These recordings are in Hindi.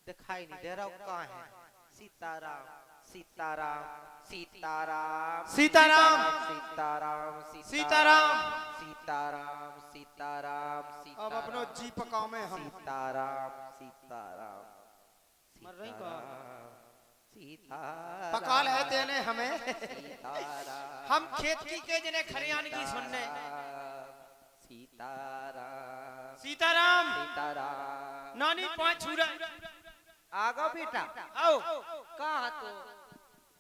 दिखाई नहीं दे रहा कहाँ है। सीताराम सीताराम सीताराम सीताराम सीताराम सीताराम सीताराम सीताराम अब अपनो जी पकाओ में हम सीताराम सीताराम मर रही कौन? सीताराम पकाल है तेने हमें सीताराम हम खेत की के जने खरियान की सुनने सीताराम सीताराम सीताराम नानी पांच छुरा आगा बेटा आओ कहाँ तो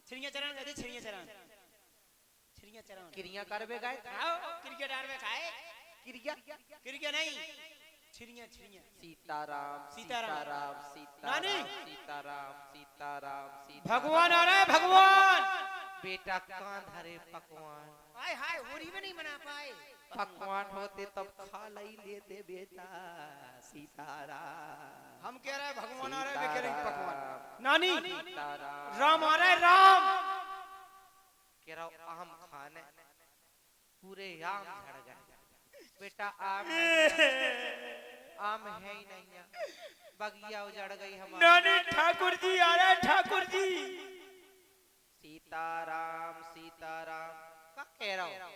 छिड़िया चरण गए थे छिड़िया चरण क्रिया करबे गए आओ क्रिकेट आर में खाए क्रिया क्रिकेट नहीं छिड़िया छिड़िया सीताराम सीताराम। सीताराम नानी। सीताराम सीताराम सीताराम सीताराम भगवान आ रहा है भगवान बेटा कहाँ धरे पकवान हाय हाय होली में नहीं मना पाए पकवान होते तब खा लई लेते बेटा सीताराम हम कह रहे हैं भगवान आ रहे हैं वे कह रहे हैं पकवान नानी सीताराम राम आ रहा है राम कह रहा हूँ आम खाने पूरे आम झड़ गए बेटा आम है ही नहीं है। बगिया उजड़ गई हमारी नानी ठाकुर जी आ रहे हैं ठाकुर जी सीताराम सीताराम क्या कह रहा हूँ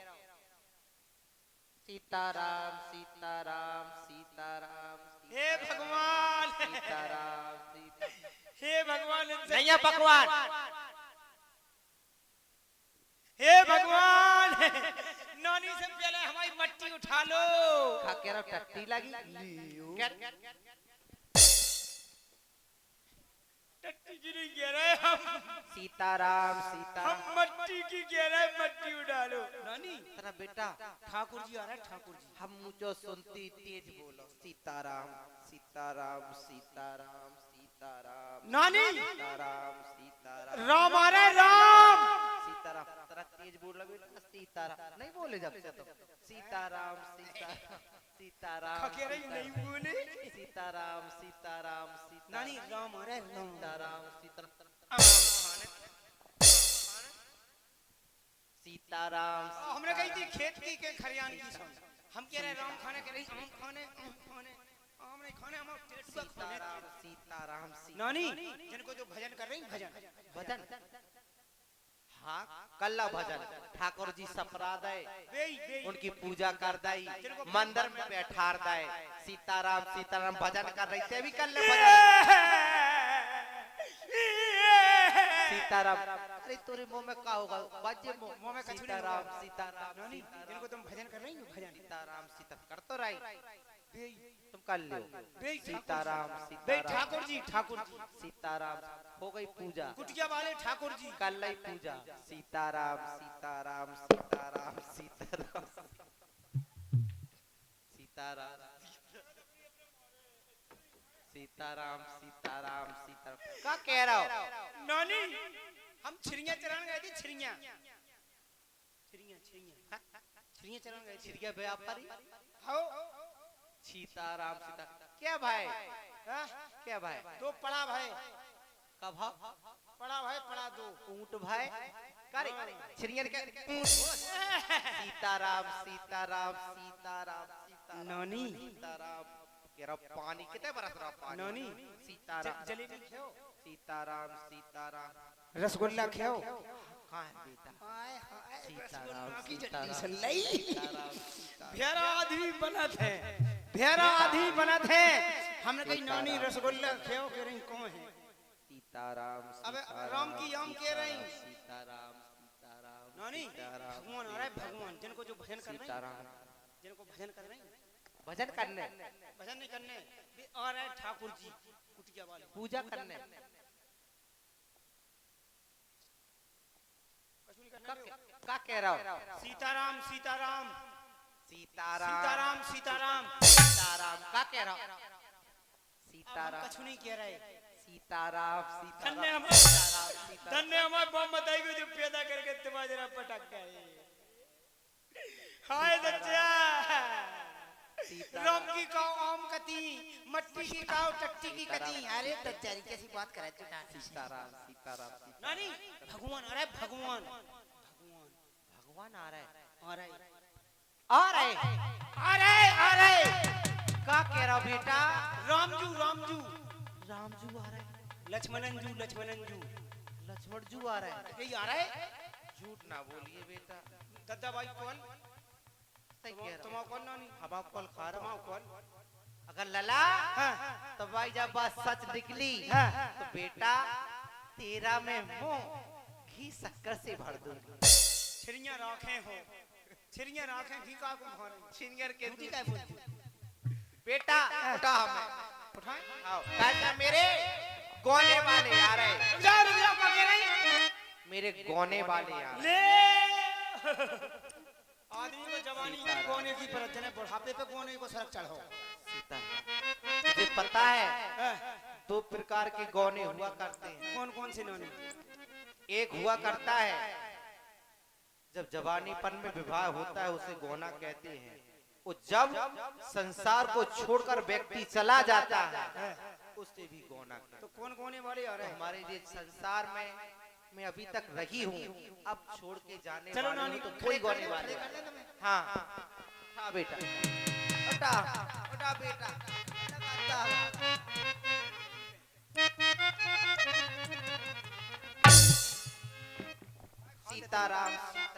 सीताराम सीताराम सीताराम हे भगवान सीताराम सीताराम हे भगवान नहीं है पकवान हे भगवान नानी से पहले हमारी मट्टी उठा लो खा के रहा टट्टी लगी टट्टी की नहीं कह रहे हम सीताराम हम सीताराम मट्टी की कह रहे हैं मट्टी उठा लो नानी तेरा बेटा ठाकुर जी आ रहे हैं ठाकुर जी हम मुझे सुनती तेज बोलो सीताराम सीताराम सीताराम सीताराम नानी सीताराम सीताराम राम आ रहे हैं राम सीताराम तेरा तेज बोल बेटा सीताराम नहीं बोले जब से तो सीताराम सीताराम सीताराम कह रही नहीं बोले सीताराम सीताराम नानी सीताराम राम आ रहे हैं राम सीताराम सीताराम सीताराम हमने कही थी खेत की के खरियान की सुन हम कह रहे हैं राम खाने के रही आम खाने आम नहीं खाने हम टेटुआ खाने सीताराम सीताराम नानी जिनको जो भजन कर रही भजन भजन हाँ कल्ला भजन ठाकुर जी सपरादय उनकी पूजा कर दाई मंदिर में बैठार दाए सीताराम सीताराम भजन कर रही थे भी कल्ले भजन सीताराम अरे तेरे मुंह में क्या होगा बाजे मुंह में सीताराम सीताराम नानी जिनको तुम भजन कर रही हो भजन सीताराम सीताराम कर तो रही तुम कर लो सीताराम बे सीताराम ठाकुर जी सीताराम हो गई पूजा कुटिया वाले ठाकुर जी कल ही पूजा सीताराम सीताराम सीताराम सीताराम सीताराम सीताराम सीताराम सीताराम क्या कह रहा हो नानी हम छिड़िया चराने गए थे छिड़िया छिड़िया छिड़िया छिड़िया चराने गए थे छिड़िया व्यापारी आओ सीताराम सीता क्या भाई हाँ? क्या भाई दो पड़ा भाई कब पड़ा भाई पड़ा दो ऊंट भाई करे छिड़िया के ऊंट सीताराम सीताराम सीताराम सीताराम नानी सीताराम कह रहा पानी कितने बरस रहा पानी नानी सीताराम जलेबी खाओ सीताराम सीताराम रसगुल्ला खाओ कहाँ है बेटा हाय हाय सीताराम की चटनी सीताराम सल्लाई सीताराम सीताराम भेरा आदमी बना थे भेरा आदमी बना थे हमने कही नानी रसगुल्ला खाओ कह रही कौन है सीताराम अबे राम की आम कह रही सीताराम सीताराम नानी सीताराम भगवान आ रहा है भगवान जिनको जो भजन कर रहे हैं सीताराम जिनको भजन कर रहे हैं भजन करने भजन नहीं करने भी आ रहे हैं ठाकुर जी कुटिया वाले पूजा करने क्या कह रहा हो सीताराम सीताराम सीताराम सीताराम सीताराम सीताराम क्या कह रहा हो हम सीताराम कुछ नहीं कह रहे सीताराम धन्य सीताराम हमारे सीताराम धन्य हमारे मोहम्मद आई को जो पैदा करके तुम्हारा पटक गए हाय बच्चा राम की काओ आम कती मट्टी की काओ टट्टी की कती अरे बेचारी कैसी बात करे तू सीताराम सीताराम नानी भगवान आ रहा है भगवान भगवान आ रहा है आ रहा है आ रहे आ रहे क्या कह रहा हो बेटा रामजू रामजू रामजू आ रहा है, लक्ष्मणन जू लक्ष्मण जू आ रहा है। यही आ रहा है। झूठ ना बोलिए बेटा, दादा भाई कौन सही कह रहा तुम हूं। कौन नानी हम आप कॉल खा रहा तुम हूं। कौन अगर लला हाँ तो भाई जब बात सच निकली हाँ। तो बेटा तेरा मैं मुंह घी शक्कर से भर दूंगी। छिरियां राखें हो छिरियां राखें घी का को भर छिनगर के झूठी दूध। काय बोलती बेटा उठा हमें उठाए आओ काका मेरे गोने वाले आ रहे, रुक जाओ पके नहीं मेरे गोने वाले आ रहे। ले आदमी को जवानी में गोने की परत है, बुढ़ापे पे गोने को सरक चढ़ाओ। सीता तुझे पता है दो प्रकार के गौने हुआ करते हैं। कौन कौन से नानी एक हुआ करता है जब जवानीपन में विवाह होता है उसे गौना कहते हैं। वो जब संसार को छोड़कर व्यक्ति चला जाता है उसे भी गौना कहते हैं। तो कौन गोने वाले आ रहे हैं? हमारे लिए संसार में मैं अभी तक रही हूँ, अब छोड़ के जाने चलो वाली नानी हूँ तो कोई गौने वाले हाँ हाँ बेटा उठा उठा बेटा सीताराम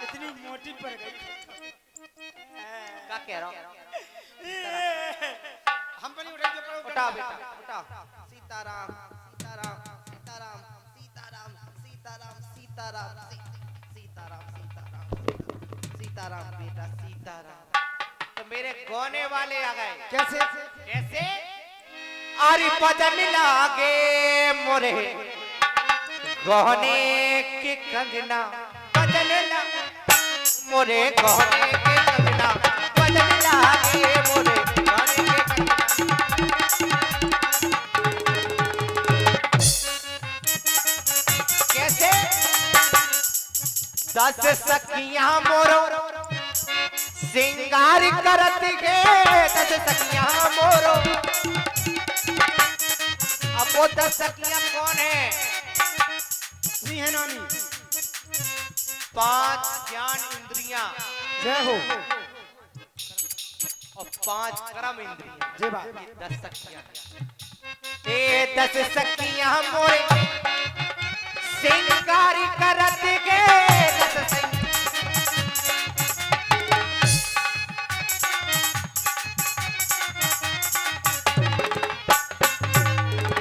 इतनी मोटी पड़ गई क्या कह रहा हूँ। हम पर नहीं उठाई जो करो उठा बेटा उठा सीताराम सीताराम सीताराम सीताराम सीताराम सीताराम सीताराम सीताराम सीताराम बेटा सीताराम। तो मेरे गौने वाले आ गए। कैसे कैसे आरी भजन लागे मोरे गहने के कंगना भजन मोरे गहने के कंगना भजन लागे मोरे गहने के कैसे 10 सखियां मोरो सिंगार करत गे 10 सखियां मोरो। अब वो 10 सखियां कौन है? नहीं है नानी 5 ज्ञान इंद्रियां जय हो और 5 कर्म इंद्रियां। जय बाबा 10 सखियां ए 10 सखियां मोरे सिंगार करत गे 10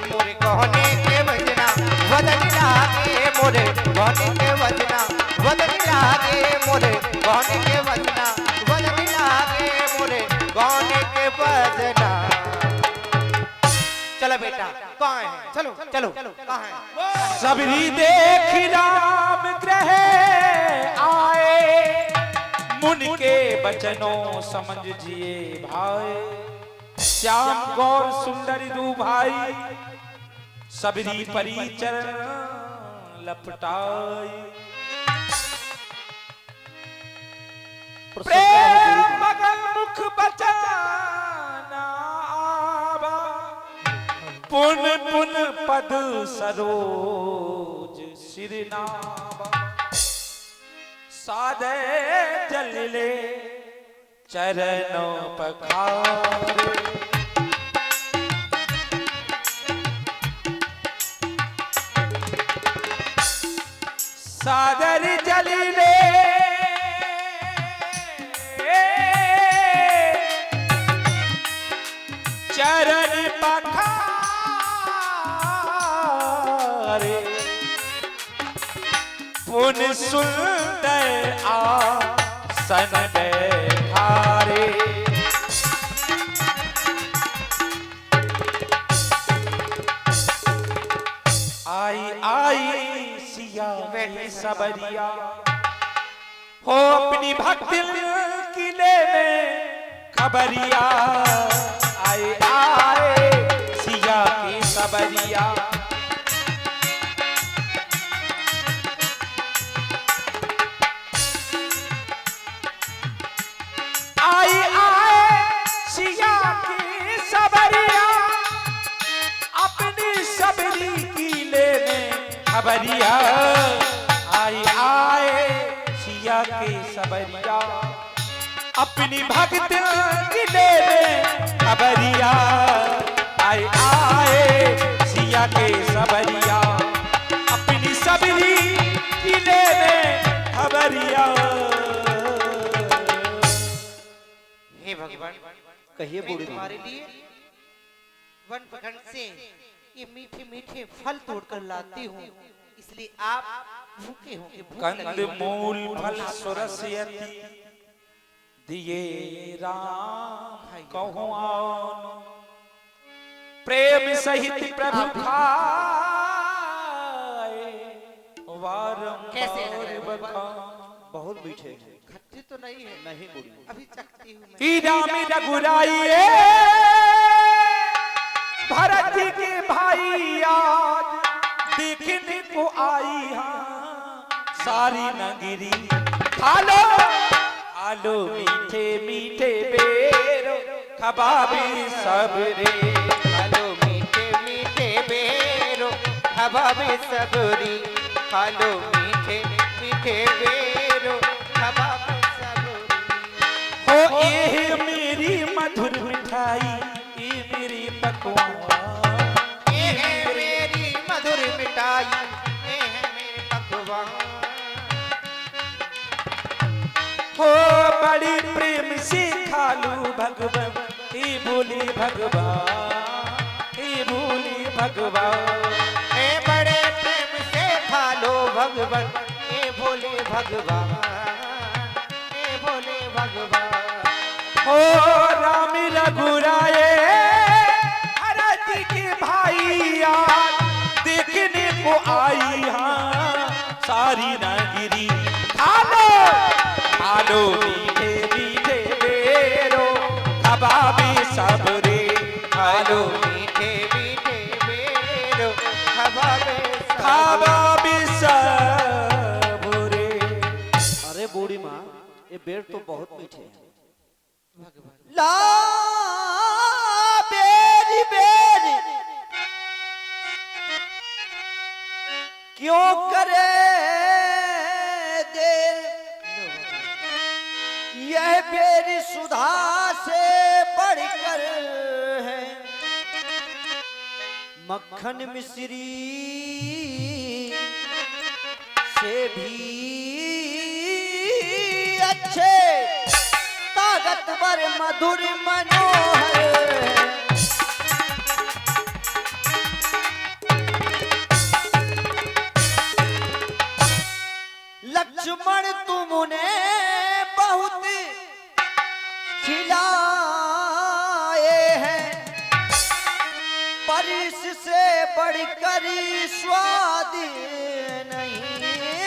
मोरे गहने के वजना वदन लागे मोरे गहने के वजना वदन लागे मोरे गहने के वजना वदन लागे मोरे गहने के वजना। चलो बेटा कहाँ है? चलो चलो कहाँ है? सबरी देख राम ग्रह आए मुन के बचनों समझ जिए भाई श्याम गौर सुंदर दू भाई सबरी परिचरण लपटाई प्रेम मगन मुख बचाना आवा पुन पुन पद सरोज सिरनावा सादे जलिले चरणों पखारे सादर जलिले चरण पखारे पुन सुंदर आसन बैठारे आई आई सिया वह सबरिया हो अपनी भक्ति किले में खबरिया आए आए सिया की सबरिया आई आए सिया की सबरिया अपनी सबरी किले में खबरिया आई आए सिया के सबरिया अपनी भक्त किले में खबरिया आई आए कहिए मैं बूढ़ी माँ। तुम्हारे लिए वन प्रखंड से ये मीठे मीठे फल तोड़कर लाती हूँ, इसलिए आप भूखे होंगे, भूख कंद लगी होगी। मूल फल सुरस्यति दिए राम कहूँ आन प्रेम सहित प्रभु खाए कैसे है? वारंबार बहुत मीठे हैं। खट्टे तो नहीं है, नहीं बूढ़ी, अभी चखती हूँ मैं। की रामी रघुराइए भरत के भाई आज देखने को आई हाँ सारी नगरी खालो खालो मीठे मीठे बेरो खबाबी सब रे खालो मीठे मीठे बेरो खबाबे सबरी, खालो मीठे मीठे बेरो खबाबे सबरी। हो ये मेरी मधुर मिठाई ये मेरी पकवान ये है मेरी मधुर मिठाई, ये है मेरे पकवान। हो बड़ी प्रेम से खालू भगवान हे भोले भगवान हे भोले भगवान ए बड़े प्रेम से खालो भगवान, ए भोले भगवान, ए भोले भगवान। हो राम रघुराए भरत के भाई आज देखने को आई हाँ सारी नगरी खालो खालो मीठे मीठे बेरो कबाबी सब रे खालो मीठे मीठे बेरो खबाबे सब। कबाबी सब रे। अरे बूढ़ी माँ, ये बेर तो बहुत मीठे हैं। ला बेरी बेरी क्यों करे देर, यह बेरी सुधा से बढ़कर है, मक्खन मिश्री से भी अच्छे, ताकतवर मधुर मनोहर है। लक्ष्मण तुमने बहुत खिलाए हैं, पर इससे बढ़कर स्वाद नहीं है।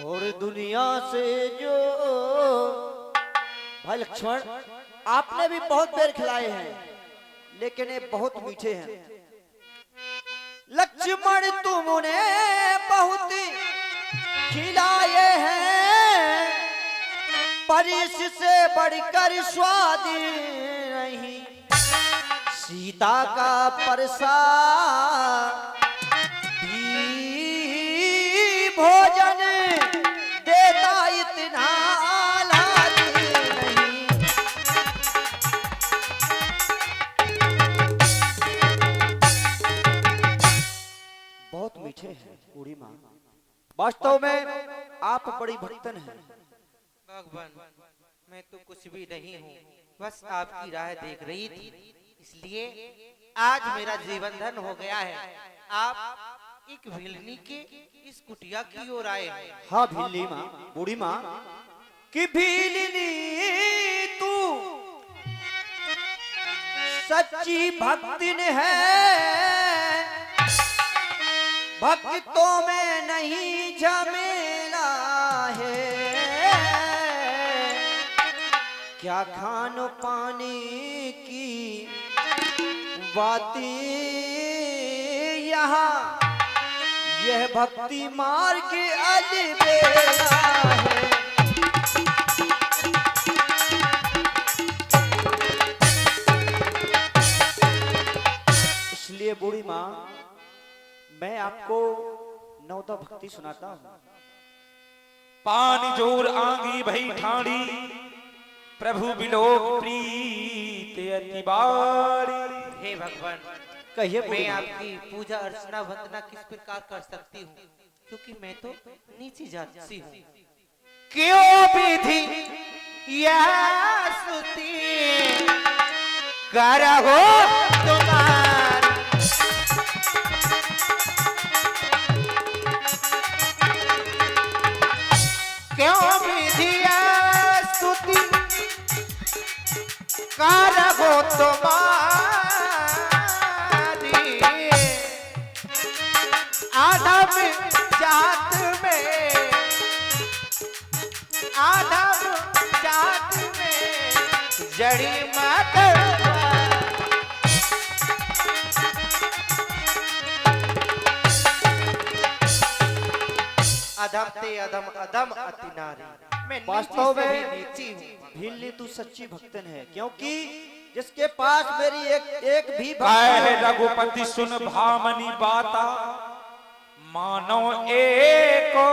और दुनिया से जो भाई लक्ष्मण, आपने भी बहुत बेर खिलाए हैं, लेकिन ये बहुत मीठे हैं। लक्ष्मण तुमने बहुत खिलाए हैं, पर इससे बढ़कर स्वाद नहीं। सीता का परसा भी भोजन देता इतना लाज नहीं। बहुत मीठे हैं बूढ़ी माँ, वास्तव में आप बड़ी भक्तन हैं। भगवान, मैं तो कुछ भी नहीं हूँ, बस आपकी राह देख रही थी, इसलिए आज मेरा जीवन धन हो गया है। आप एक भिलनी के इस कुटिया की ओर आए हैं। हाँ भीली माँ, बूढ़ी माँ कि भीलनी तू सच्ची भक्तिन है, भक्तों में नहीं झमेला है। क्या खानो पानी की बातें यहाँ, यह भक्ति मार्ग अलबेला है। इसलिए बूढ़ी माँ, मैं आपको नवदा भक्ति सुनाता हूँ। पानी जोर आंगी भई ठाड़ी प्रभु बिलोक प्रीत अति बारी। हे भगवान, कहिए मैं बूढ़ी माँ। आपकी पूजा अर्चना वंदना किस प्रकार कर सकती हूँ, क्योंकि मैं तो नीची जाति सी हूँ। क्यों विधि यह स्तुति करहो तुम्हारी। क्यों विधिया स्तुति करहो तुम्हारी। आदम जात में, आदम जात में जड़ी मत अधम ते अधम अधम अति नारी। मैं वास्तव में नीची हूँ। भिल्ली तू सच्ची भक्तन है, क्योंकि जिसके पास मेरी एक भी कह भक्त रघुपति सुन भामनी बाता, मानो एको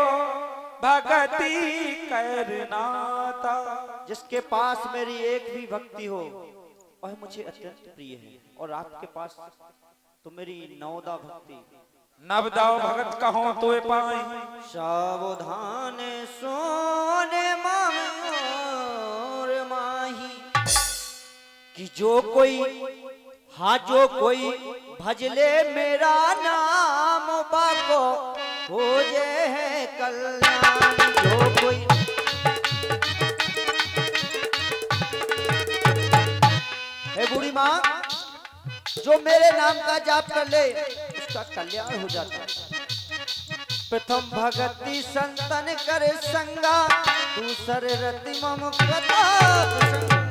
भगति करनाता। जिसके पास मेरी एक भी भक्ति हो वह मुझे अत्यंत प्रिय है, और आपके पास तो मेरी नवदा भक्ति। नवदाव भगत कहो तो पाई, सावधान सोने मोर माही। कि जो कोई, हाँ जो कोई भजले मेरा नाम बाको हो जे है कल्याण। जो कोई है बूढ़ी माँ, जो मेरे नाम का जाप कर ले उसका कल्याण हो जाता है। प्रथम भगति संतन करे संगा, दूसरे रति मम कथा प्रसंगा।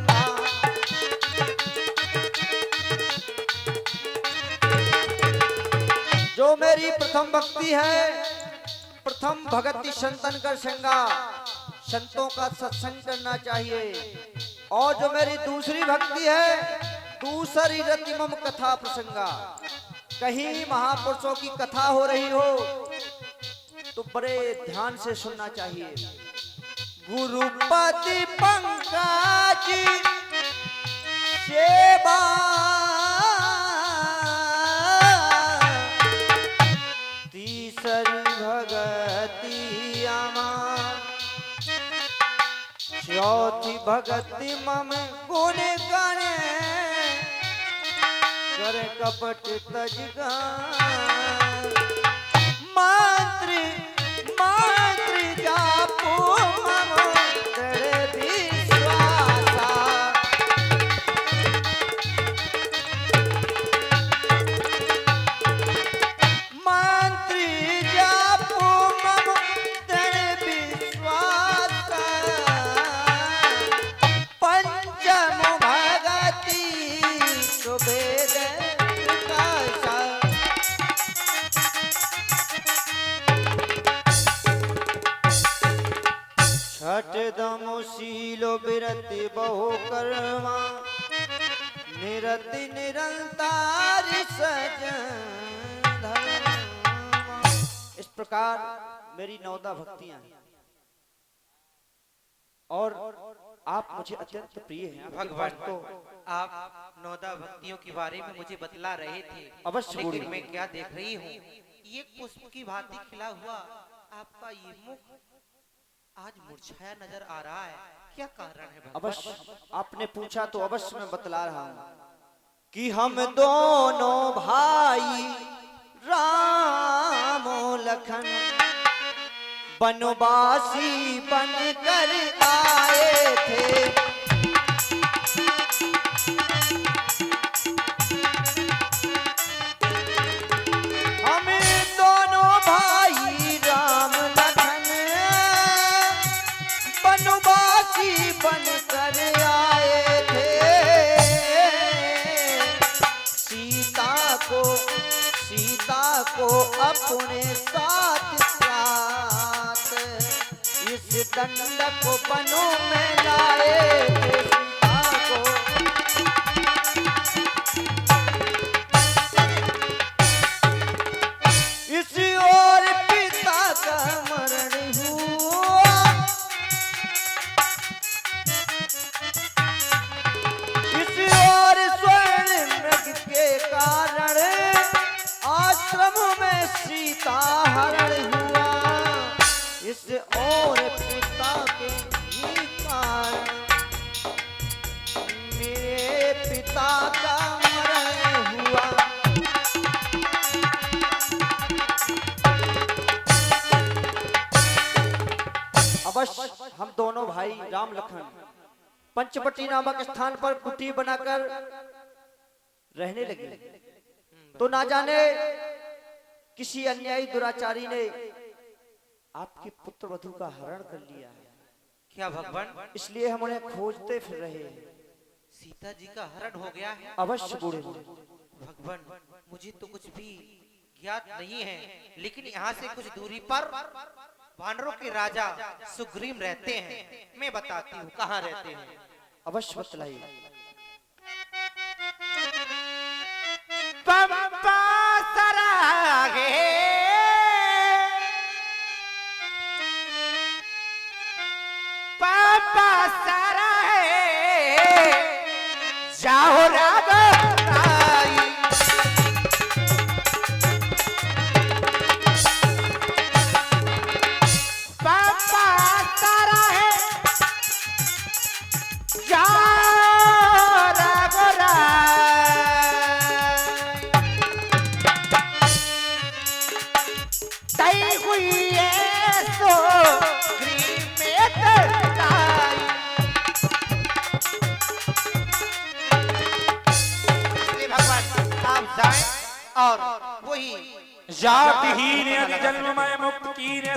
जो मेरी प्रथम भक्ति है, प्रथम भगति संतन कर संगा, संतों का सत्संग करना चाहिए। और जो मेरी दूसरी भक्ति है, दूसरी रति मम कथा प्रसंगा। कहीं महापुरुषों की कथा हो रही हो तो बड़े ध्यान से सुनना चाहिए। गुरुपति पंकज सेवा तीसरी भगति अमर, चौथी भगति मम गुण गणे कर कपट तज मंत्र मंत्र जापो मम दृढ़ विश्वासा। मंत्र जापो मम दृढ़ विश्वासा। पंचम भगति सुभेद प्रकाशा। छठ दमशीलो विरति बहु कर्मा, निरति निरंतर सजन धर्मा। इस प्रकार मेरी नवदा भक्तियां हैं, और आप मुझे अत्यंत प्रिय हैं। भगवान तो आप नौदा भक्तियों के बारे में मुझे बतला रहे थे, अवश्य लेकिन बोलिए। मैं क्या देख रही हूँ, ये पुष्प की भांति खिला हुआ आपका ये मुख आज मुरझाया नजर आ रहा है। क्या कारण है भगवान? अवश्य आपने पूछा तो अवश्य मैं बतला रहा हूं कि हम दोनों भाई राम और लखन बनवासी बनकर आए थे। हम दोनों भाई राम लखन बनवासी बनकर आए थे। सीता को अपने साथ साथ इस दंड को बनों में लाए थे। सीता को इस ओर पिता का मरण हुआ, इस ओर स्वर्ण मृग के कारण आश्रम में सीता हरण हुआ। इस ओर पिता के ही कारण सीता का मरण हुआ। अवश्य हम दोनों भाई राम लखन पंचवटी नामक स्थान पर कुटी बनाकर रहने लगे, तो ना जाने किसी अन्यायी दुराचारी ने आपके पुत्र वधु का हरण कर लिया है। क्या भगवान, इसलिए हम उन्हें खोजते फिर रहे हैं। सीता जी का हरण हो गया है? अवश्य बूढ़े भगवान, मुझे तो कुछ भी ज्ञात नहीं है, लेकिन यहाँ से कुछ दूरी पर वानरों के राजा सुग्रीव रहते हैं। मैं बताती हूँ कहाँ रहते हैं। अवश्य बतलाइए। पंपा सरागे पंपा सरागे जाओ रागराई। पंपा सरागे जाओ रागराई। तई हुई है सो ग्रीव में तड़ाई। इसलिए भगवान आप जाएं और वही जातिहीन जन्म में मुक्त कीने